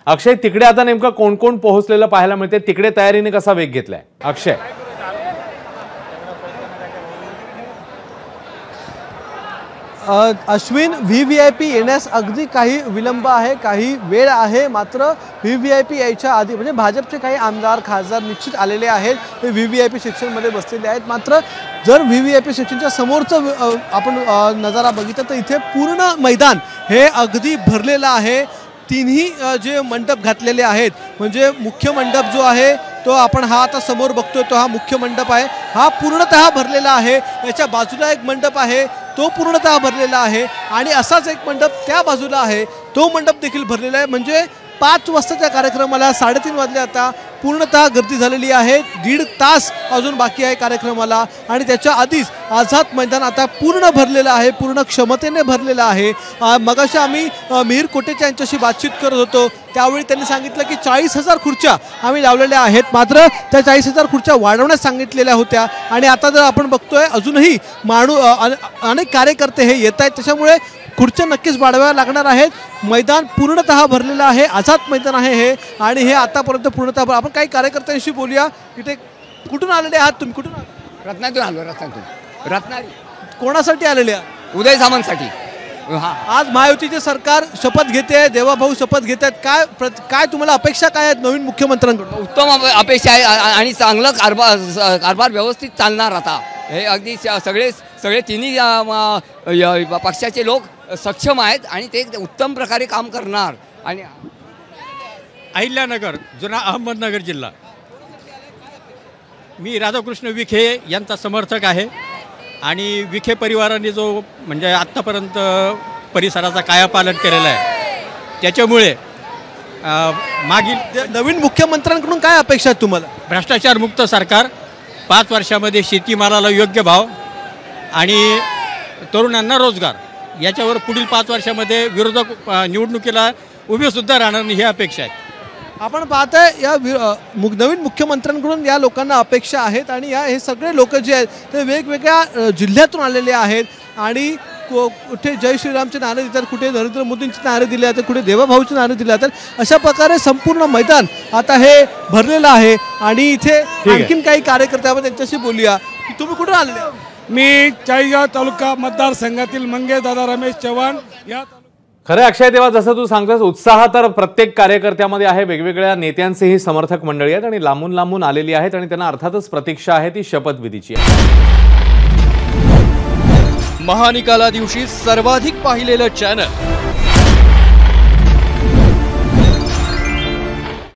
अक्षय, तिकडे आता नेमका कोण कोण पोहोचलेलं पाहायला मिळते, तिकडे तयारीने कसा वेग घेतलाय अक्षय? अश्विन, व्हीव्हीआयपी येण्यास अगदी काही विलंब आहे, काही वेळ आहे, मात्र व्हीव्हीआयपी यायच्या आधी म्हणजे भाजपचे काही आमदार खासदार निश्चित आलेले आहेत, ते व्हीव्हीआयपी सेक्शनमध्ये बसलेले आहेत। मात्र जर व्हीव्हीआयपी सेक्शनच्या समोरचं आपण नजारा बघितला तर इथे पूर्ण मैदान हे अगदी भरलेलं आहे। तिन्ही जे मंडप घातलेले आहेत, म्हणजे मुख्य मंडप जो आहे तो आपण हा आता समोर बघतोय तो हा मुख्य मंडप आहे, हा पूर्णतः भरलेला आहे। याच्या बाजूला एक मंडप आहे तो पूर्णतः भरलेला आहे आणि असाच एक मंडप त्या बाजूला आहे, तो मंडप देखील भरलेला आहे। म्हणजे 5 वाजताच्या कार्यक्रमाला 3:30 वाजले आता पूर्णतः गर्दी झालेली आहे। 1.5 तास अजून बाकी आहे कार्यक्रमाला आणि त्याच्या आधीच आझाद मैदान आता पूर्ण भरलेलं आहे, पूर्ण क्षमतेने भरलेलं आहे। मगाशी आम्ही मिहिर कोटेचा यांच्याशी बातचीत करत होतो, त्यावेळी त्यांनी सांगितलं की 40,000 खुर्च्या आम्ही लावलेल्या आहेत, मात्र त्या 40,000 खुर्च्या वाढवण्यास सांगितलेल्या होत्या आणि आता जर आपण बघतोय अजूनही अनेक कार्यकर्ते हे येत आहेत, त्याच्यामुळे खुर्च्या नक्कीच वाढवाव्या लागणार आहेत। मैदान पूर्णतः भरलेलं आहे, आझाद मैदान आहे हे आणि हे आतापर्यंत पूर्णतः आपण काही कार्यकर्त्यांशी बोलूया। इथे कुठून आलेले आहात तुम्ही? कुठून? रत्नागिरीतून आलो, रत्नागिरी। कोणासाठी आलेले आहात? उदय सामंतसाठी। आज महायुतीचे सरकार शपथ घेते, देवाभाऊ शपथ घेतात, काय तुम्हाला अपेक्षा काय आहेत नवीन मुख्यमंत्र्यांकडून? उत्तम अपेक्षा आहे आणि चांगलं कारभार व्यवस्थित चालणार आता। हे अगदी सगळे तिन्ही पक्षाचे लोक सक्षम आहेत आणि ते उत्तम प्रकारे काम करणार। आणि अहिल्यानगर, जुना अहमदनगर जिल्हा, मी राधाकृष्ण विखे यांचा समर्थक आहे आणि विखे परिवाराने जो म्हणजे आत्तापर्यंत परिसराचा कायापालट केलेला आहे, त्याच्यामुळे मागील नवीन मुख्यमंत्र्यांकडून काय अपेक्षा आहेत तुम्हाला? भ्रष्टाचारमुक्त सरकार, 5 वर्षामध्ये शेतीमालाला योग्य भाव आणि तरुणांना रोजगार, याच्यावर पुढील 5 वर्षामध्ये विरोधक निवडणुकीला उभे सुद्धा राहणार नाही, ही अपेक्षा आहे। आपण पाहताय या नवीन मुख्यमंत्र्यांकडून या लोकांना अपेक्षा आहेत आणि हे सगळे लोक जे आहेत ते वेगवेगळ्या जिल्ह्यातून आलेले आहेत आणि कुठे जय श्रीरामचे नारे देतात, कुठे नरेंद्र मोदींचे नारे दिले जातात, कुठे देवाभाऊचे नारे दिले जातात। अशा प्रकारे संपूर्ण मैदान आता हे भरलेलं आहे आणि इथे आणखीन काही कार्यकर्ते आपण त्यांच्याशी बोलूया। तुम्ही कुठून आलेले आहात? मी चाळीसगाव तालुका मतदारसंघातील मंगेश दादा रमेश चव्हाण या। खरं अक्षय, तेव्हा जसं तू सांगतोस उत्साह तर प्रत्येक कार्यकर्त्यामध्ये आहे, वेगवेगळ्या नेत्यांचेही समर्थक मंडळी आहेत आणि लांबून लांबून आलेली आहेत आणि त्यांना अर्थातच प्रतीक्षा आहे ती शपथविधीची। महानिकाला दिवशी सर्वाधिक पाहिलेलं चॅनल